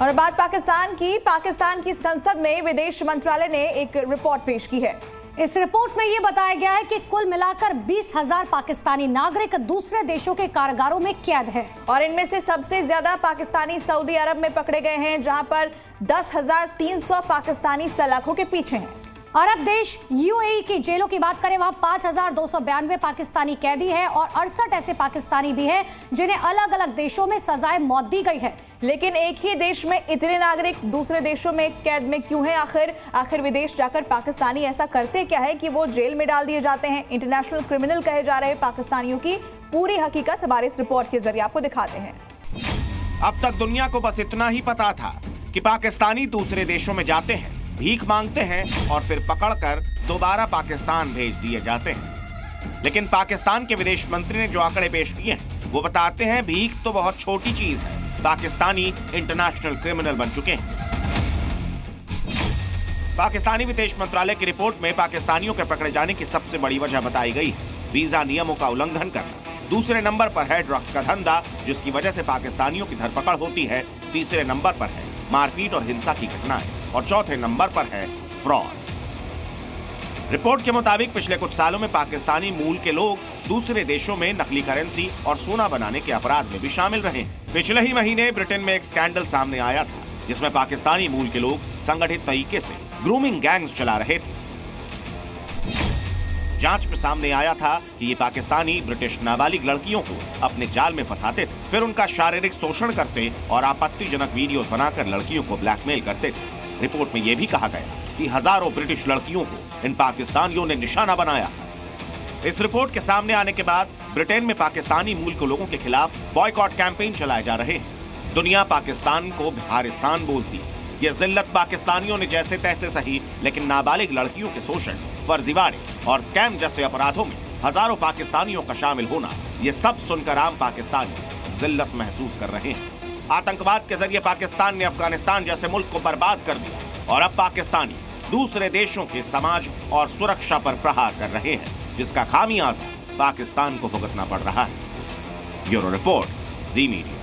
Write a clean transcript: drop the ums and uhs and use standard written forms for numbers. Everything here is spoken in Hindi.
और बात पाकिस्तान की संसद में विदेश मंत्रालय ने एक रिपोर्ट पेश की है। इस रिपोर्ट में यह बताया गया है कि कुल मिलाकर 20,000 पाकिस्तानी नागरिक दूसरे देशों के कारागारों में कैद हैं और इनमें से सबसे ज्यादा पाकिस्तानी सऊदी अरब में पकड़े गए हैं, जहां पर 10,300 पाकिस्तानी सलाखों के पीछे हैं। अरब देश यूएई की जेलों की बात करें, वहां 5,292 पाकिस्तानी कैदी हैं और 68 ऐसे पाकिस्तानी भी हैं जिन्हें अलग अलग देशों में सजाए मौत दी गई है। लेकिन एक ही देश में इतने नागरिक दूसरे देशों में कैद में क्यों हैं? आखिर विदेश जाकर पाकिस्तानी ऐसा करते क्या है कि वो जेल में डाल दिए जाते हैं? इंटरनेशनल क्रिमिनल कहे जा रहे पाकिस्तानियों की पूरी हकीकत हमारे इस रिपोर्ट के जरिए आपको दिखाते हैं। अब तक दुनिया को बस इतना ही पता था कि पाकिस्तानी दूसरे देशों में जाते हैं, भीख मांगते हैं और फिर पकड़कर दोबारा पाकिस्तान भेज दिए जाते हैं। लेकिन पाकिस्तान के विदेश मंत्री ने जो आंकड़े पेश किए हैं वो बताते हैं भीख तो बहुत छोटी चीज है, पाकिस्तानी इंटरनेशनल क्रिमिनल बन चुके हैं। पाकिस्तानी विदेश मंत्रालय की रिपोर्ट में पाकिस्तानियों के पकड़े जाने की सबसे बड़ी वजह बताई गई है वीजा नियमों का उल्लंघन करना। दूसरे नंबर पर है ड्रग्स का धंधा, जिसकी वजह से पाकिस्तानियों की धरपकड़ होती है। तीसरे नंबर पर है मारपीट और हिंसा की घटनाएं और चौथे नंबर पर है फ्रॉड। रिपोर्ट के मुताबिक पिछले कुछ सालों में पाकिस्तानी मूल के लोग दूसरे देशों में नकली करेंसी और सोना बनाने के अपराध में भी शामिल रहे हैं। पिछले ही महीने ब्रिटेन में एक स्कैंडल सामने आया था जिसमें पाकिस्तानी मूल के लोग संगठित तरीके से ग्रूमिंग गैंग्स चला रहे थे। जांच में सामने आया था कि ये पाकिस्तानी ब्रिटिश नाबालिग लड़कियों को अपने जाल में फंसाते थे, फिर उनका शारीरिक शोषण करते और आपत्तिजनक वीडियोस बनाकर लड़कियों को ब्लैकमेल करते थे। रिपोर्ट में यह भी कहा गया कि हजारों ब्रिटिश लड़कियों को इन पाकिस्तानियों ने निशाना बनाया। इस रिपोर्ट के सामने आने के बाद ब्रिटेन में पाकिस्तानी मूल के लोगों के खिलाफ बॉयकॉट कैंपेन चलाए जा रहे हैं। दुनिया पाकिस्तान को बिहारिस्तान बोलती है। ये जिल्लत पाकिस्तानियों ने जैसे तैसे सही, लेकिन नाबालिग लड़कियों के शोषण, फर्जीवाड़े और स्कैम जैसे अपराधों में हजारों पाकिस्तानियों का शामिल होना, ये सब सुनकर आम पाकिस्तानी जिल्लत महसूस कर रहे हैं। आतंकवाद के जरिए पाकिस्तान ने अफगानिस्तान जैसे मुल्क को बर्बाद कर दिया और अब पाकिस्तानी दूसरे देशों के समाज और सुरक्षा पर प्रहार कर रहे हैं, जिसका खामियाजा पाकिस्तान को भुगतना पड़ रहा है। ब्यूरो रिपोर्ट, जी मीडिया।